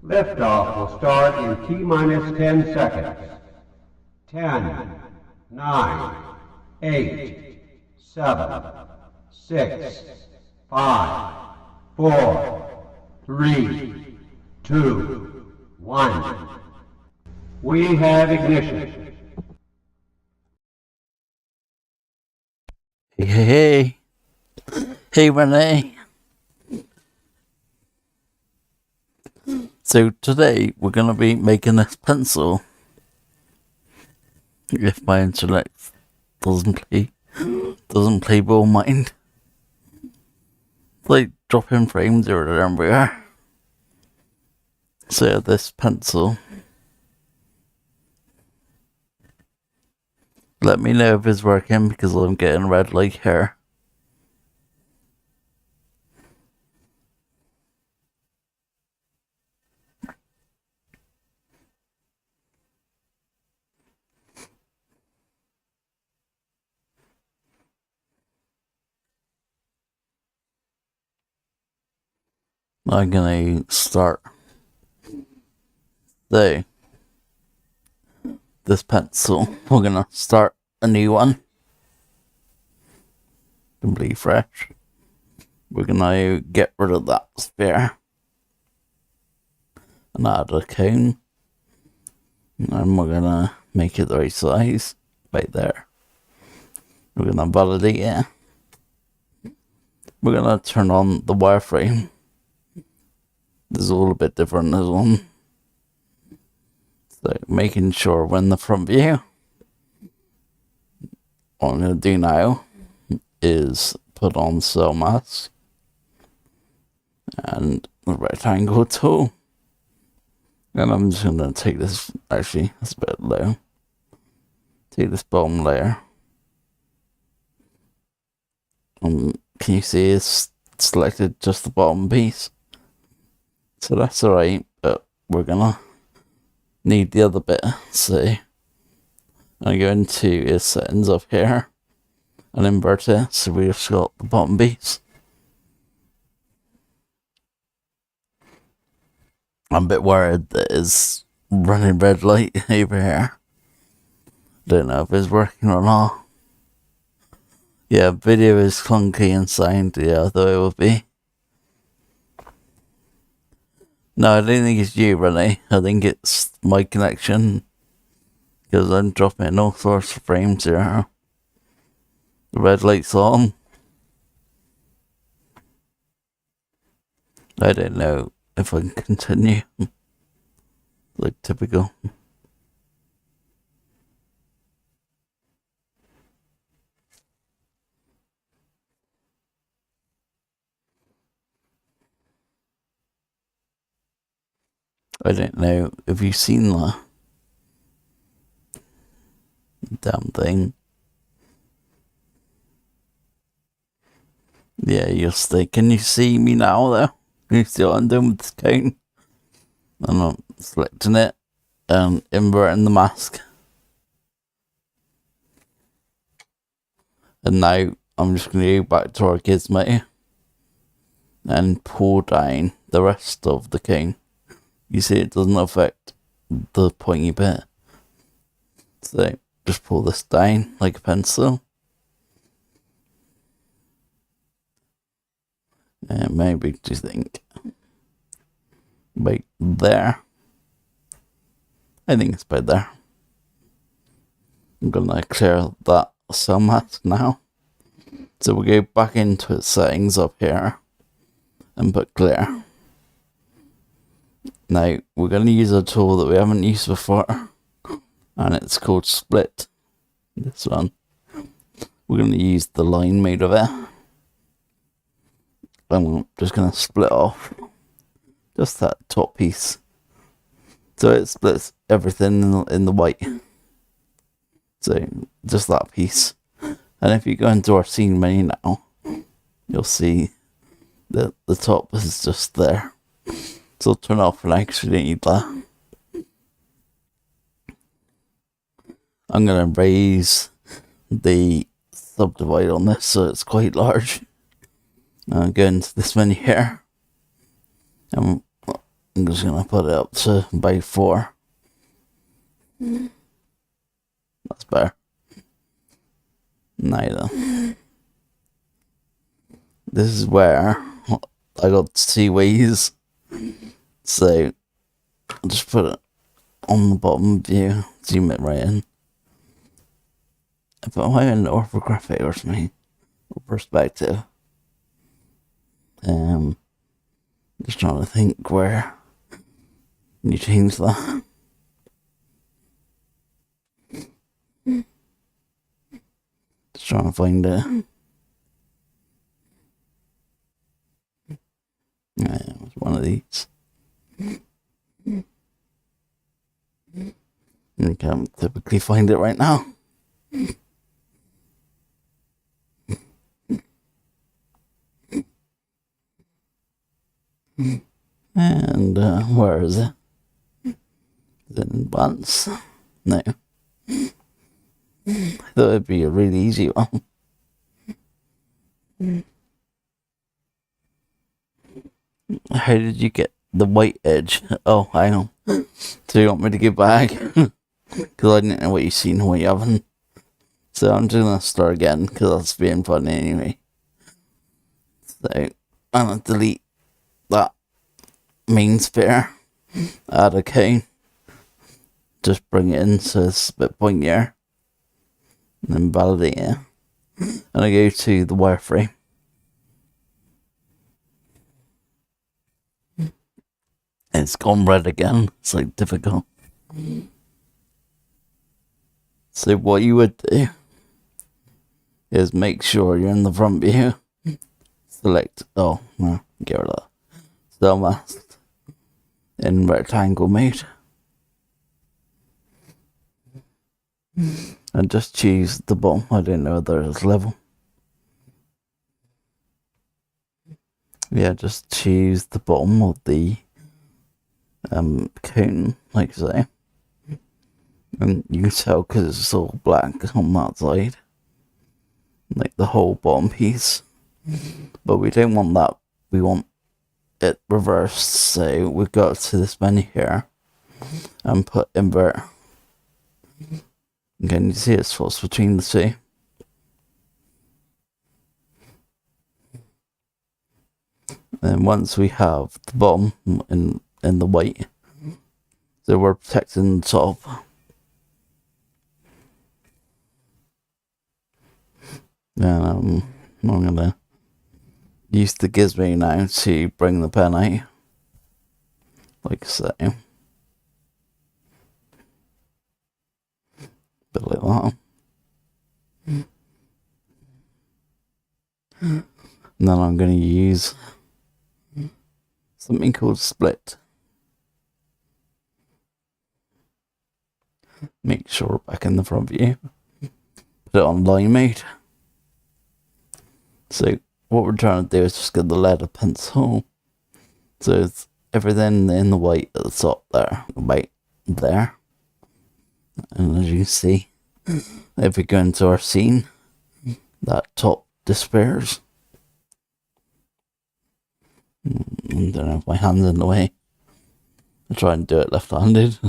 Liftoff will start in T-minus 10 seconds. 10, 9, 8, 7, 6, 5, 4, 3, 2, 1. We have ignition. Hey, hey Renee. So today we're gonna be making this pencil. If my internet doesn't play ball mind. It's like dropping frames here and everywhere. So this pencil. Let me know if it's working because I'm getting red light here. I'm gonna start this pencil. We're gonna start a new one. Completely fresh. We're gonna get rid of that sphere and add a cone. And we're gonna make it the right size. Right there. We're gonna validate it. We're gonna turn on the wireframe. This is all a bit different, this one. So making sure we're in the front view. What I'm gonna do now is put on cell mask and the rectangle tool. And I'm just gonna take this, actually, that's a bit low. Take this bottom layer. Can you see it's selected just the bottom piece? So that's alright, but we're gonna need the other bit. So I go into its settings up here and invert it so we just got the bottom piece. I'm a bit worried that it's running red light over here. Don't know if it's working or not. Yeah, video is clunky and sound. Yeah, I thought it would be. No, I don't think it's you, Renee. I think it's my connection. Because I'm dropping all sorts of frames here. The red light's on. I don't know if I can continue. Like typical. I don't know if you've seen the damn thing. Yeah, you'll stay. Can you see me now though? Can you see what I'm doing with this cone? And I'm selecting it and inverting the mask. And now I'm just going to go back to our gizmo and pull down the rest of the cone. You see it doesn't affect the pointy bit. So just pull this down like a pencil. And maybe do you think right there? I think it's about there. I'm gonna clear that cell mask now. So we'll go back into its settings up here and put clear. Now we're gonna use a tool that we haven't used before, and it's called split. This one. We're gonna use the line made of it. I'm just gonna split off just that top piece, so it splits everything in the white. So just that piece. And if you go into our scene menu now, you'll see that the top is just there. So I'll turn off and actually need that. I'm gonna raise the subdivide on this so it's quite large. Go into this menu here. And I'm just gonna put it up to by 4. That's better. Neither. This is where I got 2 ways. So I'll just put it on the bottom view, zoom it right in. If I'm in orthographic or something, or perspective. Just trying to think where you change that. Just trying to find it. Yeah, it was one of these. You can't typically find it right now. And where is it? Is it in advance? No. I thought it'd be a really easy one. How did you get the white edge? Oh, hang on. So you want me to get back? Because I didn't know what you seen and what you haven't. So I'm just gonna start again because that's being funny anyway. So I'm gonna delete that main sphere, add a cone, just bring it in so it's a bit pointier, and then validate it. And I go to the wireframe. It's gone red again. It's like difficult. So what you would do is make sure you're in the front view. Select, oh no, get rid of that. Still masked in rectangle mode. And just choose the bottom. I don't know whether it's level. Yeah, just choose the bottom of the cone, like so. And you can tell because it's all black on that side. Like the whole bottom piece. But we don't want that. We want it reversed. So we go to this menu here and put invert. Again, you see it swaps between the two. And once we have the bottom in the white, so we're protecting the top. And I'm gonna use the gizmo now to bring the pen out, like so. Bit like that. And then I'm gonna use something called split. Make sure back in the front view. Put it on line mode. So what we're trying to do is just get the letter pencil. So it's everything in the white at the top there, about there. And as you see, if we go into our scene, that top disappears. I don't know if my hand's in the way. I try and do it left-handed.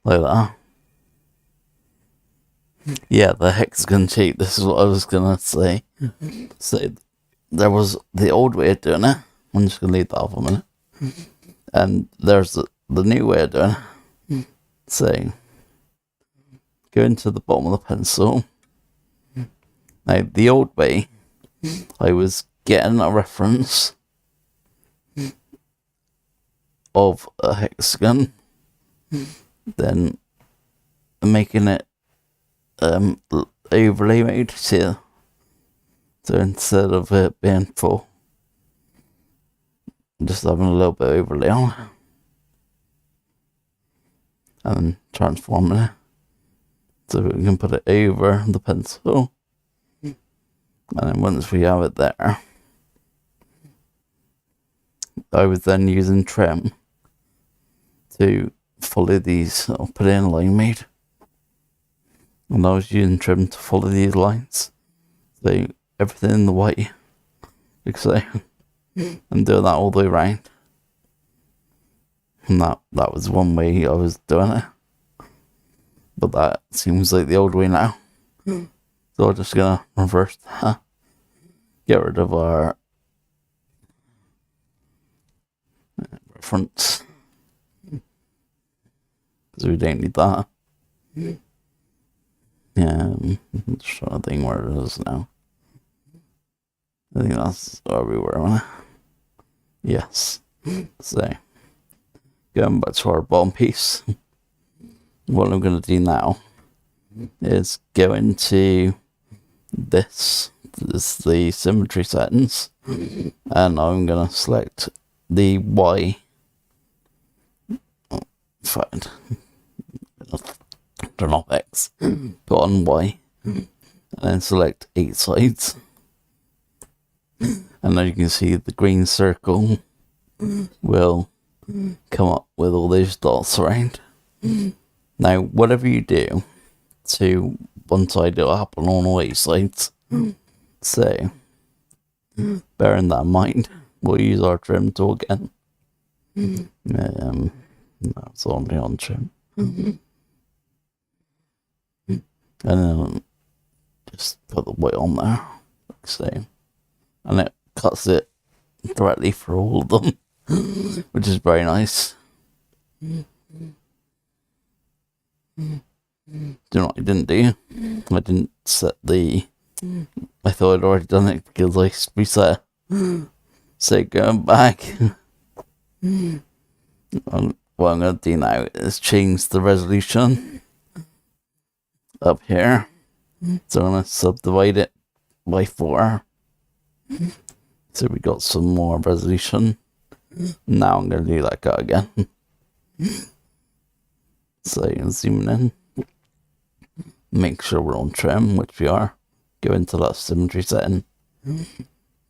Like that. Yeah, the hexagon shape, this is what I was gonna say. So there was the old way of doing it. I'm just gonna leave that off a minute. And there's the new way of doing it. So go into the bottom of the pencil. Now the old way, I was getting a reference of a hexagon, then making it overlay mode here. So instead of it being full, just having a little bit of overlay on it, and then transforming it so we can put it over the pencil. And then once we have it there, I was then using trim to follow these, or put in line mode. And I was using trim to follow these lines. So everything in the white. Like so. And doing that all the way around. And that was one way I was doing it. But that seems like the old way now. So I'm just gonna reverse that. Get rid of our reference. Because we don't need that. Yeah, I'm just trying to think where it is now. I think that's where we were, wasn't it? Yes. So, going back to our bottom piece, what I'm going to do now is go into this is the symmetry settings, and I'm going to select the Y. Fine. Turn off X, put on Y, and then select 8 sides. And now you can see the green circle will come up with all those dots around. Now, whatever you do to one side, it'll happen on all 8 sides. So, bearing that in mind, we'll use our trim tool again. That's only on trim. And then just put the white on there, like so. And it cuts it directly for all of them, which is very nice. Do you know what I didn't do? I didn't set the... I thought I'd already done it because I reset. So going back, what I'm going to do now is change the resolution up here. So I'm going to subdivide it by 4. So we got some more resolution. Now I'm going to do that cut again. So you can zoom in. Make sure we're on trim, which we are. Go into that symmetry setting.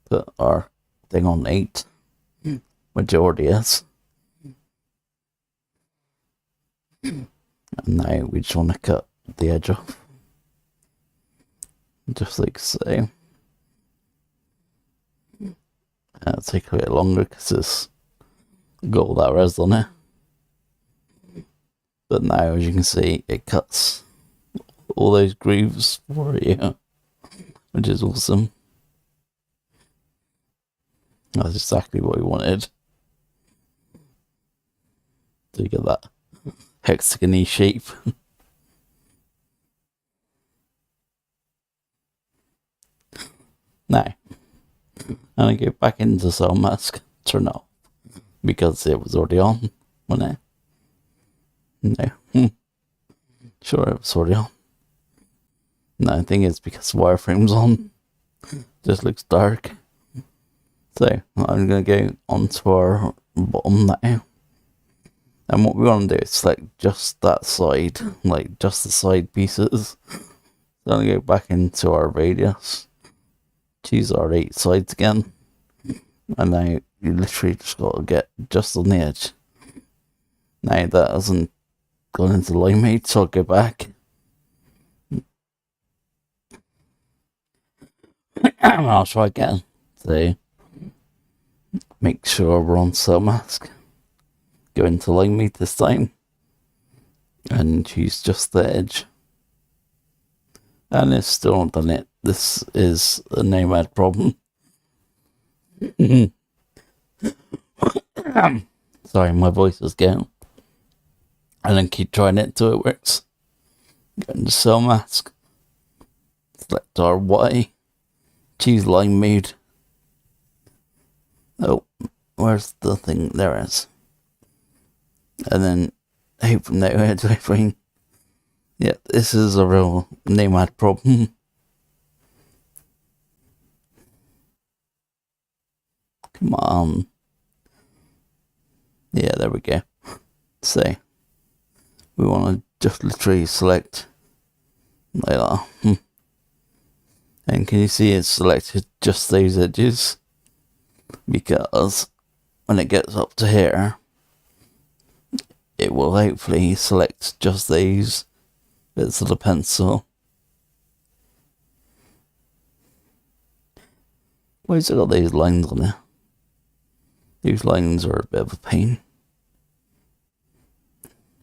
Put our thing on 8, which it already is. And now we just want to cut the edge off. Just like so. It'll take a bit longer because it's got all that res on it. But now, as you can see, it cuts all those grooves for you, which is awesome. That's exactly what we wanted. To get that hexagon-y shape. Now, I'm going to go back into Cell Mask, turn it off, because it was already on, wasn't it? No. Sure, it was already on. No, I think it's because the wireframe's on. Just looks dark. So, I'm going to go onto our bottom now. And what we want to do is select just that side, like just the side pieces. So I'm going to go back into our radius. Choose our 8 sides again. And now you literally just got to get just on the edge. Now that hasn't gone into line mode, so I'll go back. And I'll try again. So make sure we're on Cell Mask. Go into line mode this time. And choose just the edge. And it's still not done it. This is a Nomad problem. Sorry, my voice is going. And then keep trying it until it works. Go into Cell Mask. Select our Y. Choose line mode. Oh, where's the thing? There it is. And then, hey, from there to everything. Yeah, this is a real Nomad problem. Come on. Yeah, there we go. So, we want to just literally select like that. And can you see it's selected just those edges? Because when it gets up to here, it will hopefully select just these bits of the pencil. Why has it got these lines on it? These lines are a bit of a pain.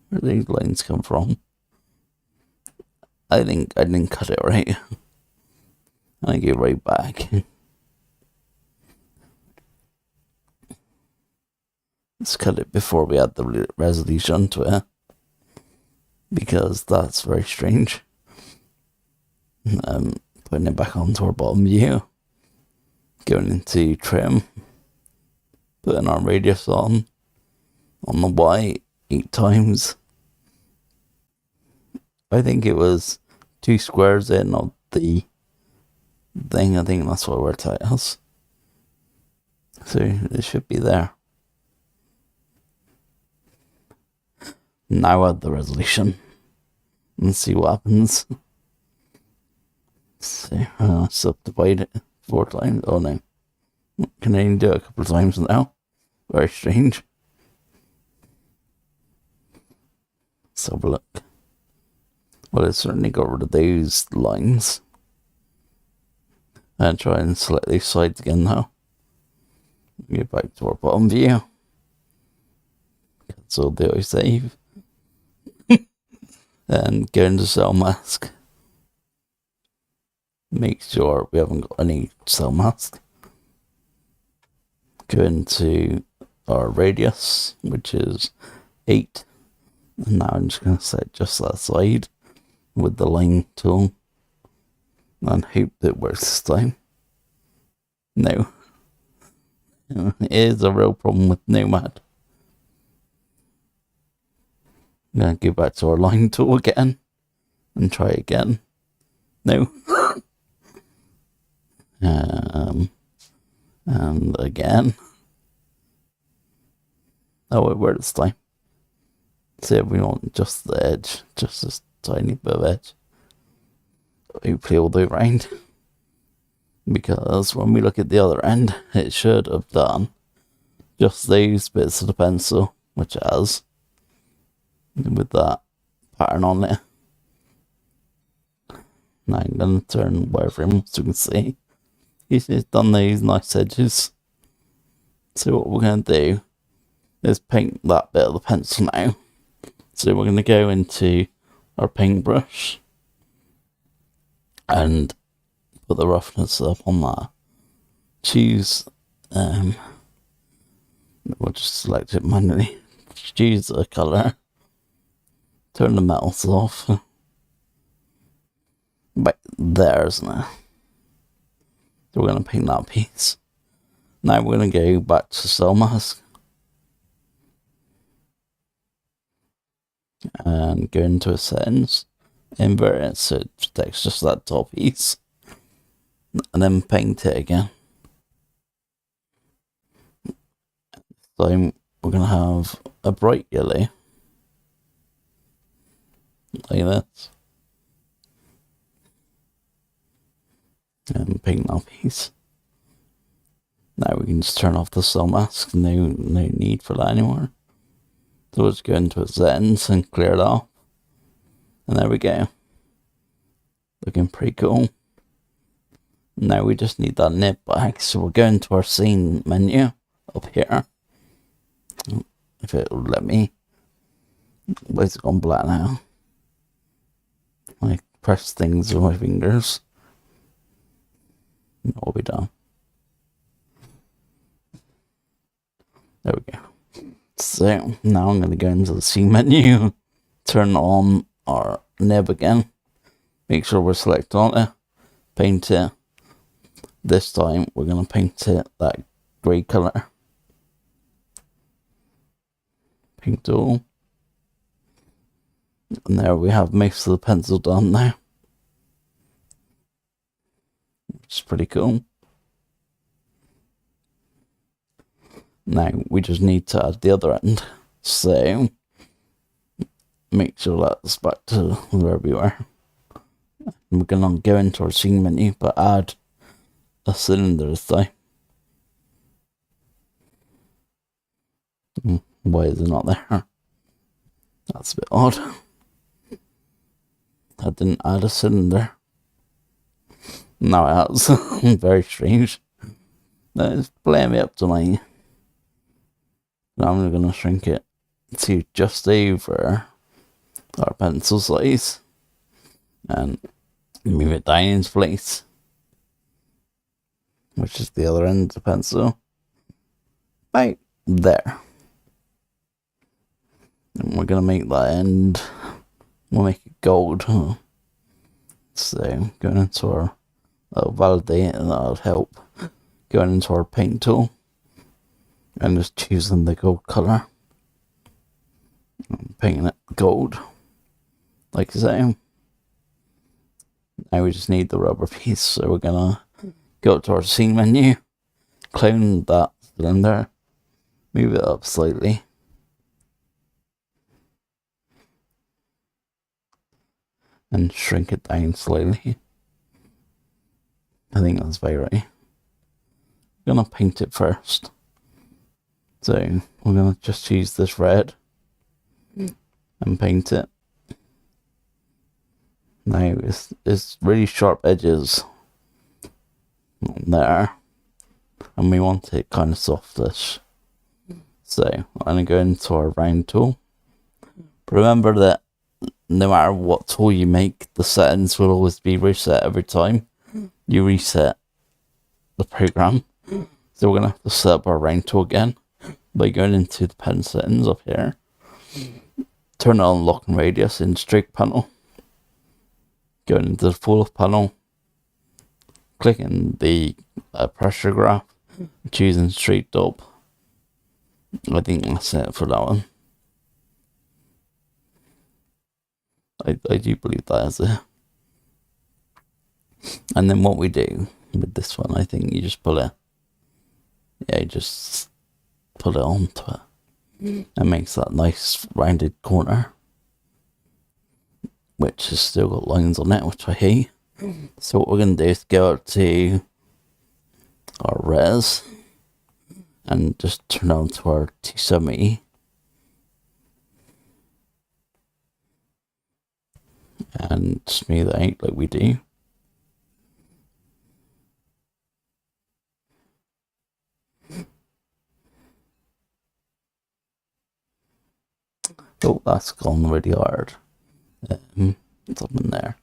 Where do these lines come from? I think I didn't cut it right. I get right back. Let's cut it before we add the resolution to it, because that's very strange. Putting it back onto our bottom view, going into trim, putting our radius on the Y 8 times. I think it was 2 squares in of the thing. I think that's what we're titles. So it should be there. Now add the resolution and see what happens. So subdivide it 4 times. Oh no, can I only do it a couple of times now? Very strange. Let's have a look. Well, I certainly got rid of those lines. And try and select these sides again now. Get back to our bottom view. Cancel the auto save. And go into cell mask. Make sure we haven't got any cell mask. Go into our radius, which is 8. And now I'm just going to set just that side with the line tool. And hope it works this time. No. It is a real problem with Nomad. I'm going to go back to our line tool again. And try again. No. And again. Oh, it worked this time. See if we want just the edge. Just this tiny bit of edge. Hopefully all the way around. Because when we look at the other end, it should have done just these bits of the pencil, which it has, with that pattern on it. Now I'm going to turn wireframe so you can see. He's just done these nice edges. So what we're going to do is paint that bit of the pencil now. So we're going to go into our paintbrush and put the roughness up on that. Choose, we'll just select it manually. Choose a colour. Turn the metals off. Right there, isn't it? So we're going to paint that piece. Now we're going to go back to cell mask. And go into a settings. Invert it so it protects just that top piece. And then paint it again. So we're going to have a bright yellow. Like this. And paint that piece. Now we can just turn off the cell mask. No need for that anymore. So let's go into its settings and clear it off. And there we go. Looking pretty cool. Now we just need that nib back. So we'll go into our scene menu up here. If it will let me. Where's it gone black now? I press things with my fingers. What we done? There we go. So now I'm going to go into the scene menu, turn on our nib again, make sure we're selected on it, paint it. This time we're going to paint it that grey colour. Paint tool. And there we have most of the pencil done now. Which is pretty cool. Now we just need to add the other end. So make sure that's back to where we were. And we're going to go into our scene menu, but add a cylinder this time. Why is it not there? That's a bit odd. I didn't add a cylinder. Now it has. Very strange. Let's blame it up tonight. Now I'm gonna shrink it to just over our pencil size and move it down into place, which is the other end of the pencil, right there. And we're gonna make that end, we'll make it gold. So going into our, that'll validate and that'll help. Going into our paint tool and just choosing the gold color and painting it gold, like I say. Now we just need the rubber piece, so we're gonna go up to our scene menu, clone that cylinder, move it up slightly, and shrink it down slightly. I think that's very right. I'm gonna paint it first. So we're gonna just choose this red and paint it. Now it's really sharp edges on there, and we want it kind of softish. So I'm gonna go into our round tool. But remember that no matter what tool you make, the settings will always be reset every time you reset the program. So we're gonna have to set up our round tool again by going into the pen settings up here. Turn on lock and radius in stroke panel. Going into the full panel, clicking the pressure graph, choosing straight up. I think that's it for that one. I do believe that is it. And then what we do with this one, I think you just pull it. Yeah, you just pull it onto it. And makes that nice rounded corner, which has still got lines on it, which I hate. So what we're going to do is go up to our res and just turn on to our 270 and smooth it out like we do. Oh, that's gone really hard. Something there.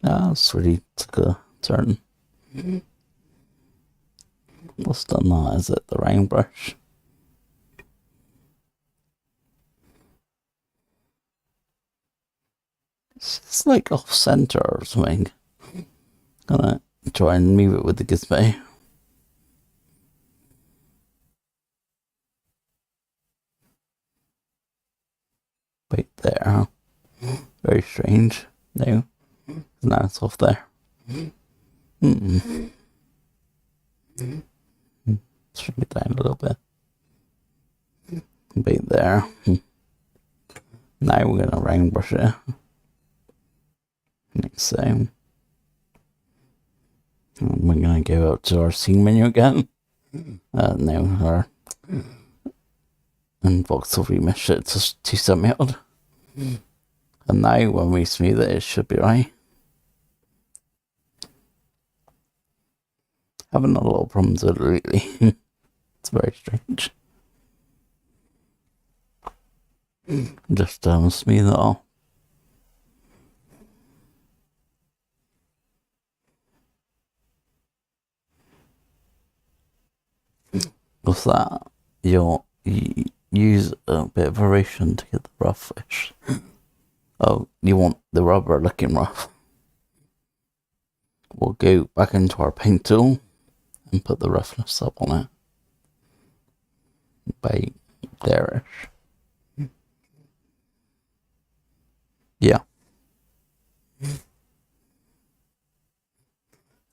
That's really took a turn. What's done that? Is it the round brush? It's like off center or something. Gonna try and move it with the gizmo. Right there. Very strange. No. Now it's off there. Shrink it down a little bit. Right there. Now we're gonna round brush it. Like so. And we're gonna go up to our scene menu again. Now our and voxel remesh it to 270 odd. And now when we smooth it, it should be right. Having a lot of problems with it lately. It's very strange. Just smooth it all. With that, you use a bit of variation to get the roughish. Oh, you want the rubber looking rough. We'll go back into our paint tool and put the roughness up on it. By there-ish. Yeah.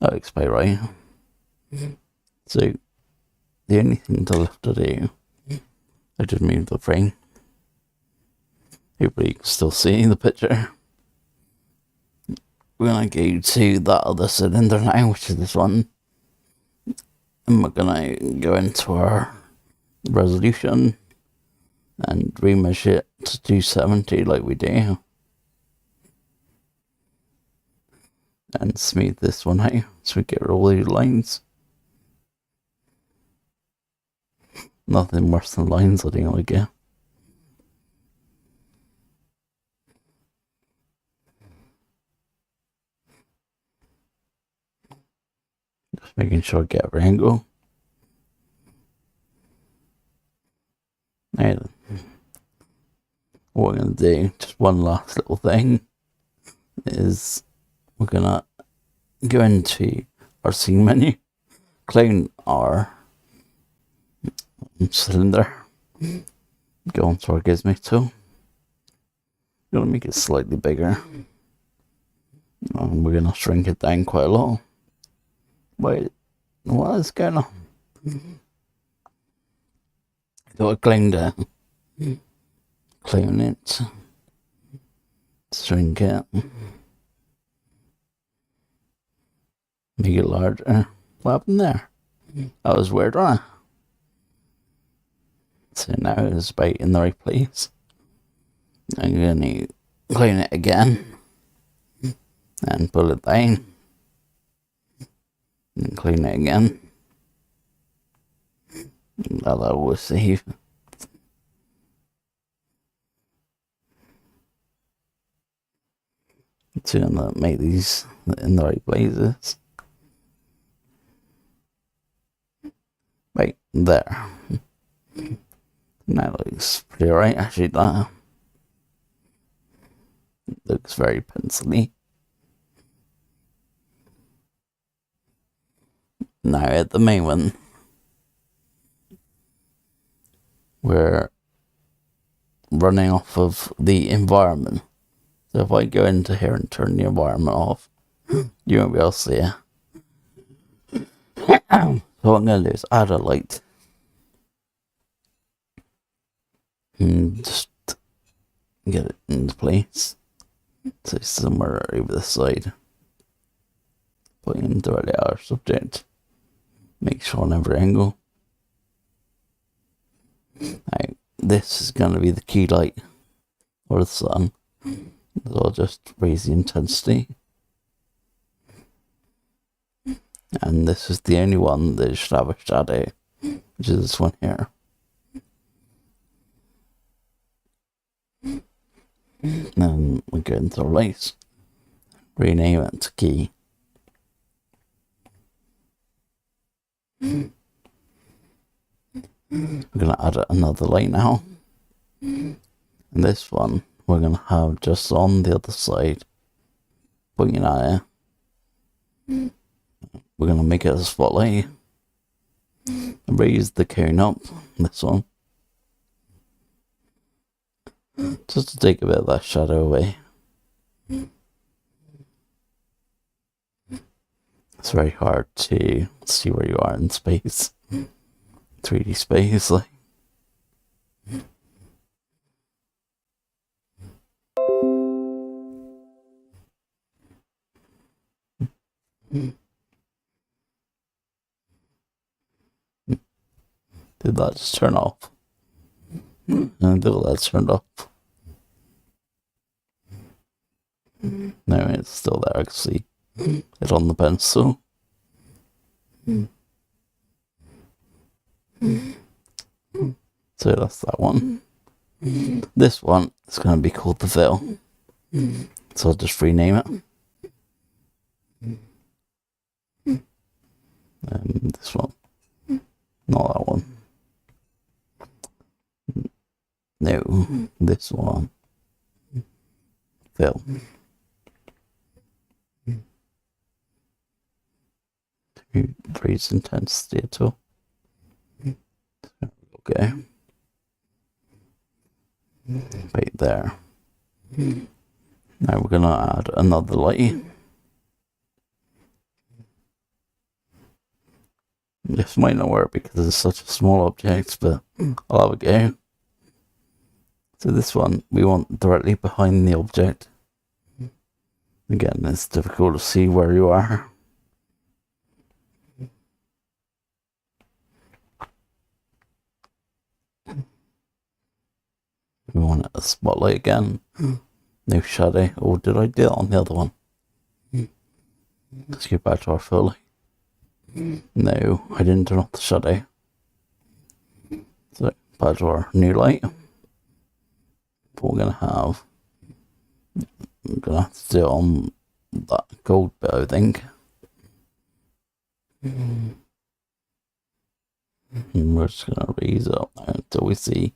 That looks about right. So, the only thing to left to do, I just moved the frame. Hopefully you can still see the picture. We're gonna go to that other cylinder now, which is this one. And we're gonna go into our resolution and remesh it to 270 like we do. and smooth this one out so we get rid of all these lines. Nothing worse than lines, I don't like it. Just making sure I get every angle. Now then, what we're going to do, just one last little thing, is we're going to go into our scene menu, clone our cylinder, go onto our gizmo tool. We're going to make it slightly bigger, and we're going to shrink it down quite a lot. Wait, what is going on? So I cloned it, clone it, shrink it, make it larger. What happened there? That was weird, right? So now it's about in the right place. I'm going to clone it again and pull it down and clone it again. That will save. So I'm going to make these in the right places. Right there. That looks pretty right, actually. That looks very pencil-y. Now at the main one, we're running off of the environment. So if I go into here and turn the environment off, you won't be able to see it. So what I'm going to do is add a light. And just get it into place. So somewhere over the side. Put in directly at our subject. Make sure on every angle. Now, this is going to be the key light for the sun. So I'll just raise the intensity. And this is the only one that should have a shadow, which is this one here. Then we go into the light, rename it to key. We're going to add another light now. And this one we're going to have just on the other side, pointing at it. We're going to make it a spotlight. Raise the cone up, this one. Just to take a bit of that shadow away. It's very hard to see where you are in space. 3D space, like. Did that just turn off? Until that's turned off. No, it's still there. I can see it on the pencil. So that's that one. This one is going to be called the veil. So I'll just rename it. And this one. Not that one. No, this one. Veil. Raise intensity at all. Okay. Right there. Now we're gonna add another light. This might not work because it's such a small object, but I'll have a go. So this one we want directly behind the object. Again, it's difficult to see where you are. We want a spotlight again. No shadow. Or did I do it on the other one? Let's get back to our full light. No, I didn't turn off the shadow. So back to our new light. What we're gonna have, I'm gonna have to do it on that gold bit, I think. And we're just gonna raise it up now until we see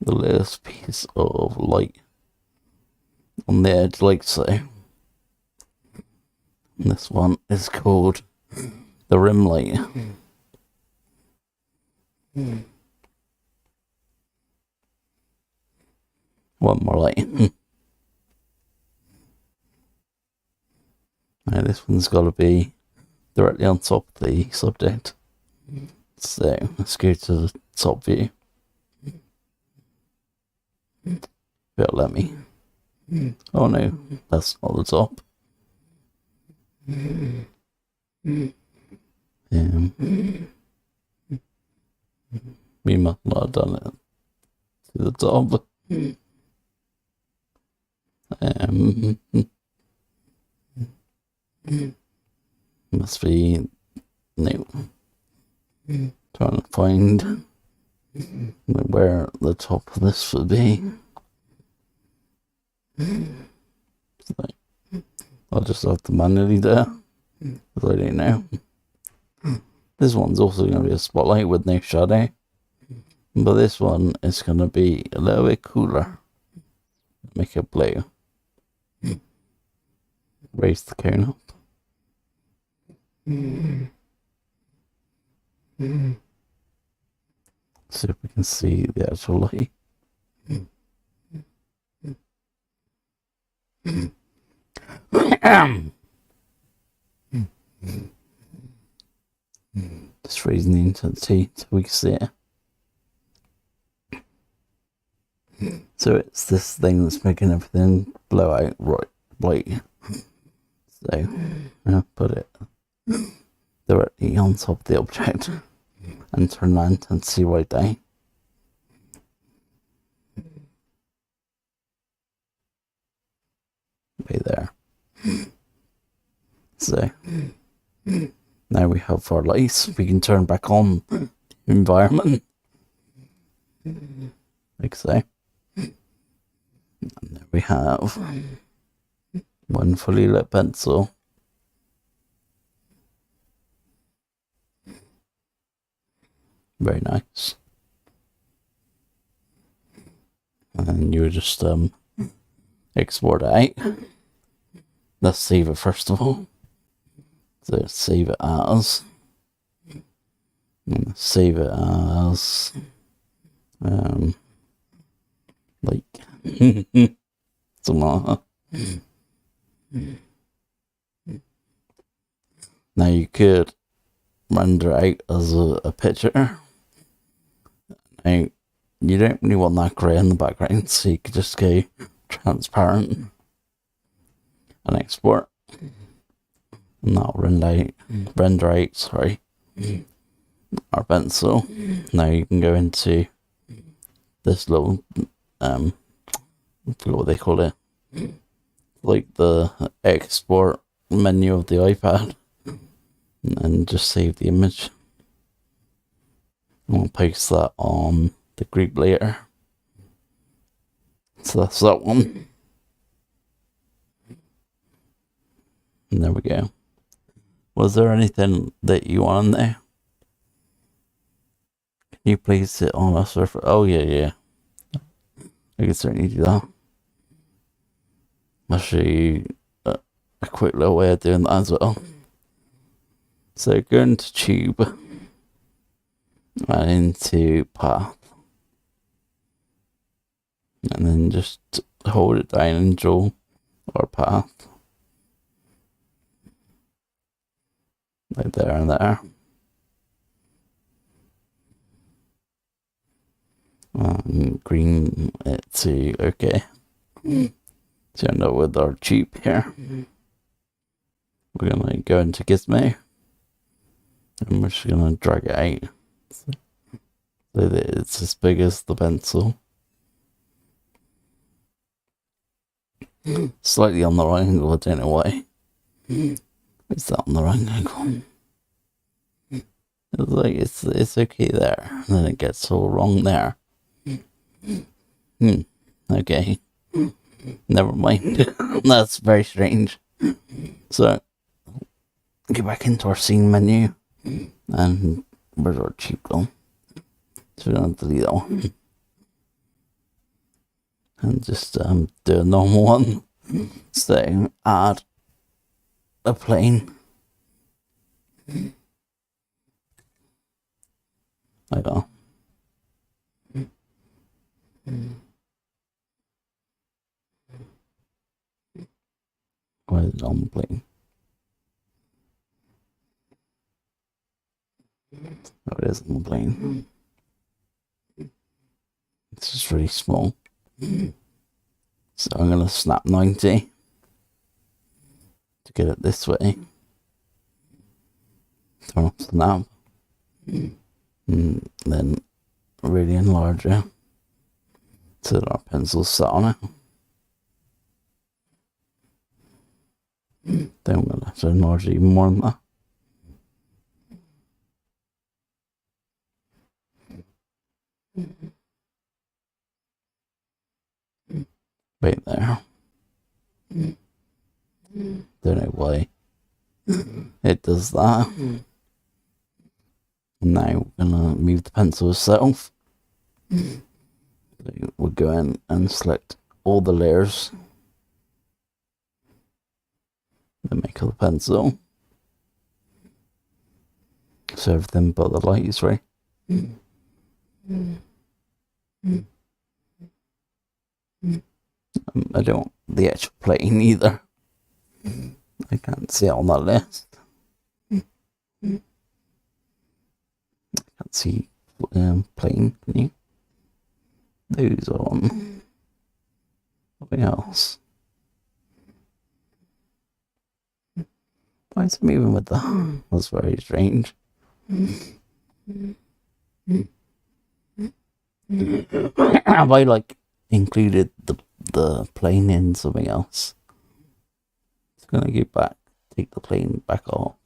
the last piece of light on the edge, like so. And this one is called the rim light. One more light. Now this one's got to be directly on top of the subject. So let's go to the top view. But let me. Oh no, that's not the top. We must not have done it to the top. Must be no. Trying to find where the top of this would be. So I'll just have to manually do it, because I don't know. This one's also going to be a spotlight with no shadow, but this one is going to be a little bit cooler. Make it blue. Raise the cone up. See if we can see the actual light. Just raising the intensity so we can see it. So it's this thing that's making everything blow out right light. So I'll put it directly on top of the object and turn that intensity right down. Right there. So now we have our lights. We can turn back on the environment. Like so. And there we have one fully lit pencil. Very nice. And you just export it out. Let's save it first of all. So save it as like something like that. Now you could render out as a picture. Now you don't really want that grey in the background, so you could just go transparent and export, and that'll render out our pencil. Now you can go into this little I forgot what they call it, like the export menu of the iPad, and just save the image. And we'll post that on the group later. So that's that one. And there we go. Was there anything that you want in there? Can you place it on a surface? Oh yeah. I can certainly do that. I'll show you a quick little way of doing that as well. So go into Tube and into Path, and then just hold it down and draw our path. Like there and there. Green it to okay. So end up with our tube here. We're gonna go into Gizmo, and we're just gonna drag it out so that it's as big as the pencil. Slightly on the right angle, I don't know why. Is that on the right angle? It's like it's okay there, and then it gets all wrong there. Okay. Never mind. That's very strange. So get back into our scene menu, and where's our cheap gone? So we're gonna delete that one. And just do a normal one. So add a plane. Like that. Where is it on the plane? Oh, it is on the plane. It's just really small. So I'm gonna snap 90 to get it this way. Turn off the knob. And then really enlarge it so that our pencil's set on it. Then I'm gonna have to enlarge it even more than that. Right there. Don't know why it does that. Now we're gonna move the pencil itself. We'll go in and select all the layers. Then make the pencil. So everything but the light is right. I don't want the actual plane either. I can't see it on that list. I can't see plane, can you? Those are on. Nothing else. Why is it moving with that? That's very strange. Have I like included the plane in something else? It's gonna go back, take the plane back off,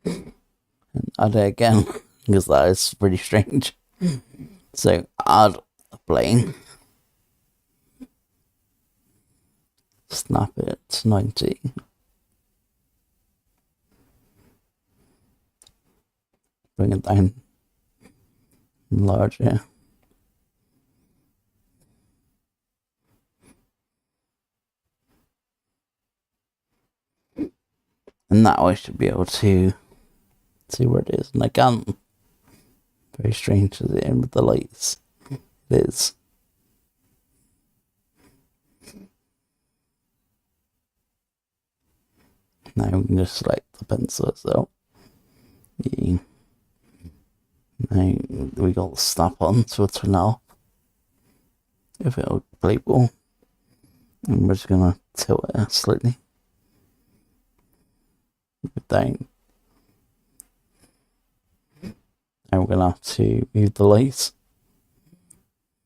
and add it again because that is pretty strange. So add a plane, snap it to 90. Bring it down, enlarge it. And now I should be able to see where it is. And I can't. Very strange to the end with the lights. It is. Now we can just select the pencil itself. Yeah. Now we got the snap on, so it's now if it'll play ball. And we're just gonna tilt it slightly. Down. Now we're gonna have to move the lights.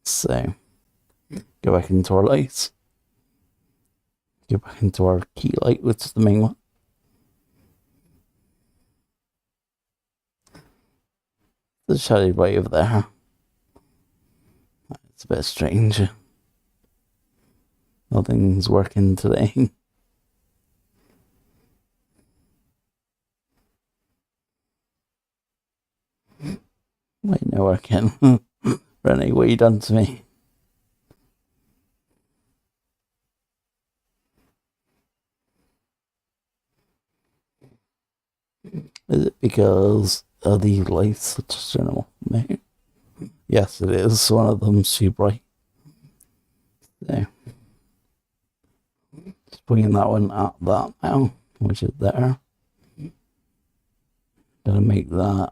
So go back into our lights. Go back into our key light, which is the main one. The shadow right over there. It's a bit strange. Nothing's working today. Wait, no working. Rennie, what you done to me? Is it because of the lights that just turn off? Maybe. Yes, it is. One of them's too bright. So, just bringing that one at that now, which is there. Gonna make that.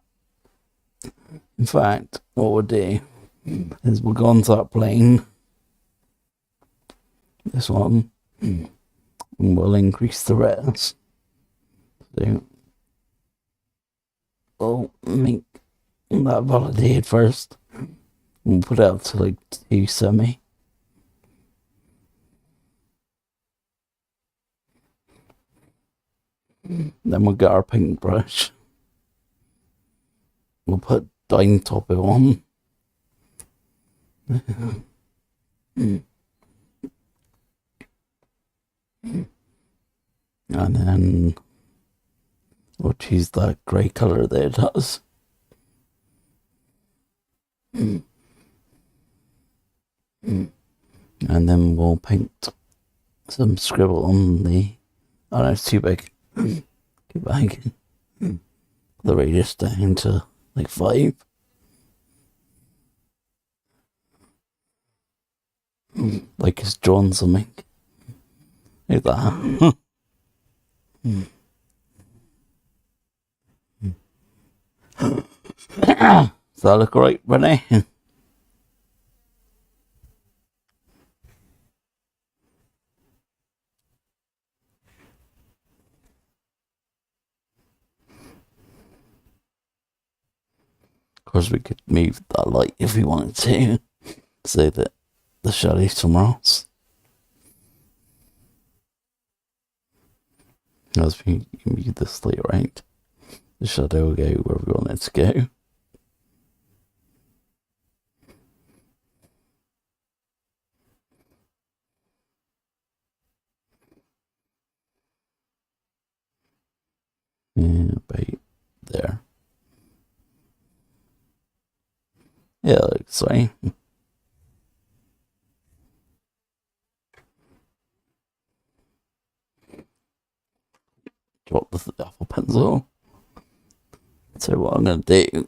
In fact, what we'll do is we'll go onto that plane. This one. And we'll increase the res. So, we'll make that validated first. We'll put it out to like 270. Then we'll get our paintbrush. We'll put dime top on. And then we'll choose that grey colour that it does. And then we'll paint some scribble on the... Oh no, it's too big. Too big. The radius down to like 5. Like it's drawn something. Like that. Does that look right, Renee? Of course, we could move that light if we wanted to, so that the shadow's somewhere else. As we move this light around, the shadow will go where we want it to go. Yeah, about there. Yeah, sorry. Drop the Apple Pencil. So what I'm going to do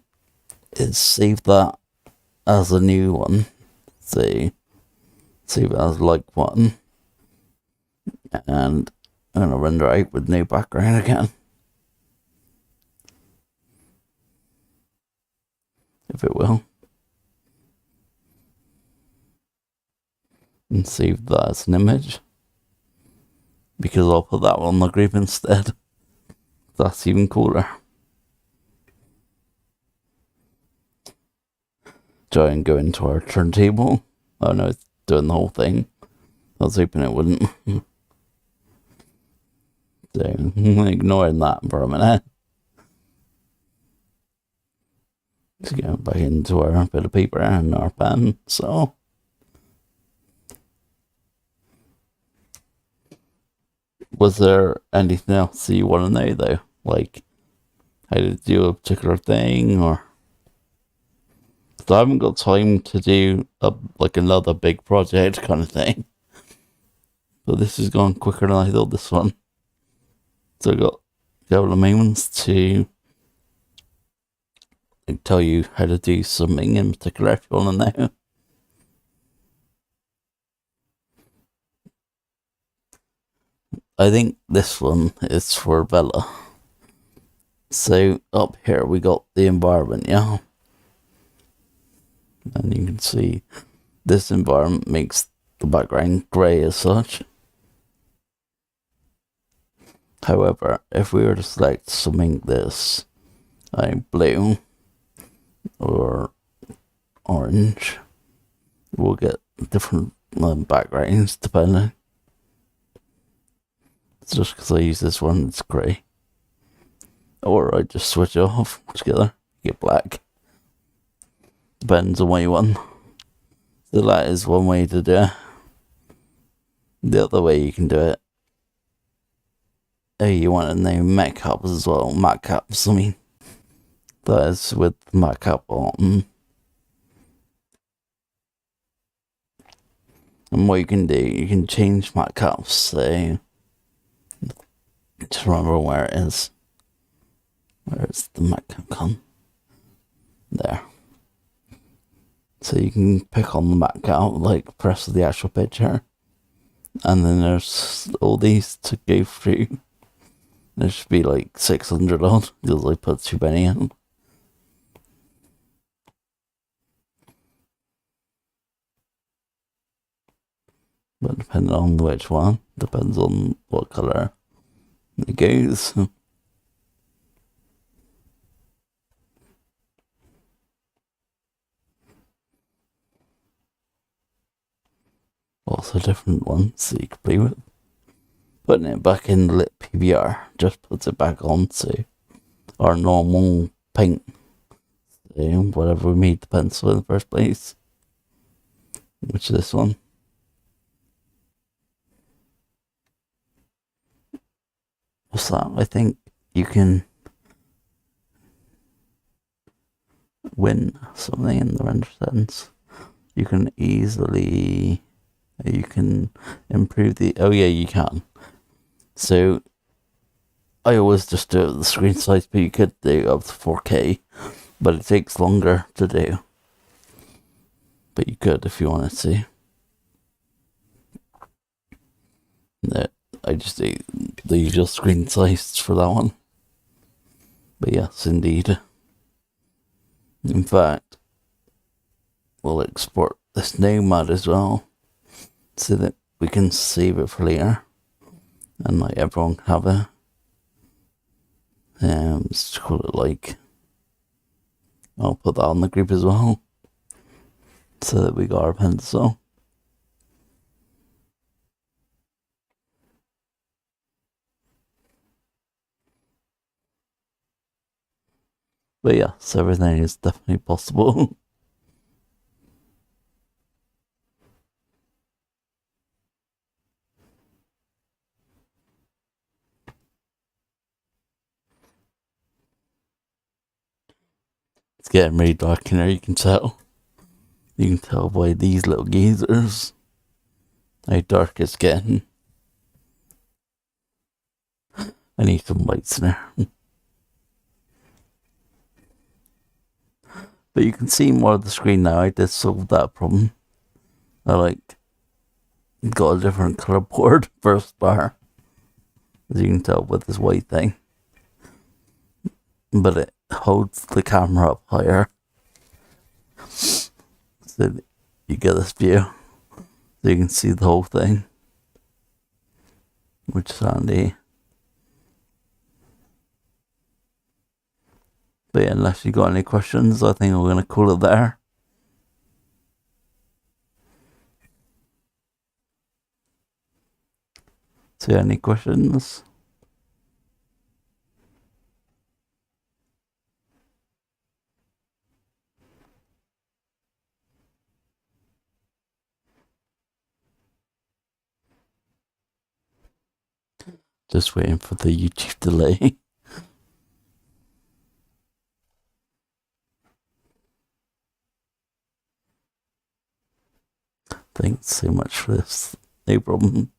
is save that as a new one. So save it as like one. And I'm going to render out with no background again. If it will. And save that as an image. Because I'll put that one on the group instead. That's even cooler. Try and go into our turntable. Oh no, it's doing the whole thing. I was hoping it wouldn't. So, ignoring that for a minute. Let's go back into our bit of paper and our pen. So, was there anything else you want to know though? Like, how to do a particular thing, or... So I haven't got time to do like another big project kind of thing. But this has gone quicker than I thought this one. So I got a couple of moments to tell you how to do something in particular if you want to know. I think this one is for Bella. So up here we got the environment, yeah? And you can see this environment makes the background grey as such. However, if we were to select something this blue or orange, we'll get different backgrounds depending. It's just because I use this one, it's grey. Or I just switch it off together, get black. Depends on what you want. So that is one way to do it. The other way you can do it, you want to know matte caps as well. Matte caps, I mean. That is with matte cap on. And what you can do, you can change matte caps. So, just remember where it is. Where's the matte cap gone? There. So you can pick on the matte cap, like press the actual picture. And then there's all these to go through. There should be like 600 on, because I put too many in. But depending on which one, depends on what colour it goes. Also different ones that you can play with. Putting it back in the lit PBR, just puts it back onto our normal paint, whatever we made the pencil in the first place, which is this one. What's that? I think you can win something in the render settings. You can improve the, oh yeah, you can. So I always just do the screen size, but you could do up to 4K, but it takes longer to do. But you could if you wanted to. No, I just do the usual screen size for that one. But yes, indeed. In fact, we'll export this Nomad as well, so that we can save it for later, and like everyone can have it. Let's call it like, I'll put that on the group as well, so that we got our pencil. But yes, everything is definitely possible. It's getting really dark in there, you can tell. You can tell by these little geezers how dark it's getting. I need some lights in there. But you can see more of the screen now. I did solve that problem. I got a different color board first bar, as you can tell with this white thing. But it holds the camera up higher, so you get this view, so you can see the whole thing, which is handy. But yeah, unless you got any questions, I think we're going to call it there. So any questions? Just waiting for the YouTube delay. Thanks so much for this. No problem.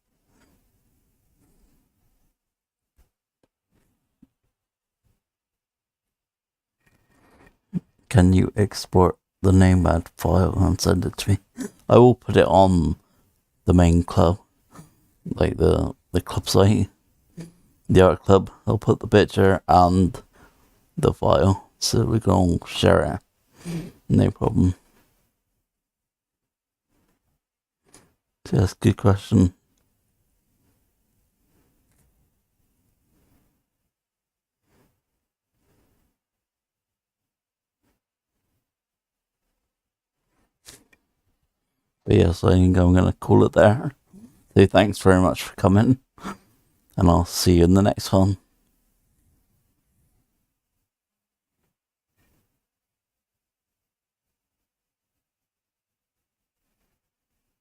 Can you export the Nomad file and send it to me? I will put it on the main club, like the club site, the art club. I'll put the picture and the file so we can all share it. No problem. So that's a good question. But yes, I think I'm going to call it there. So thanks very much for coming, and I'll see you in the next one.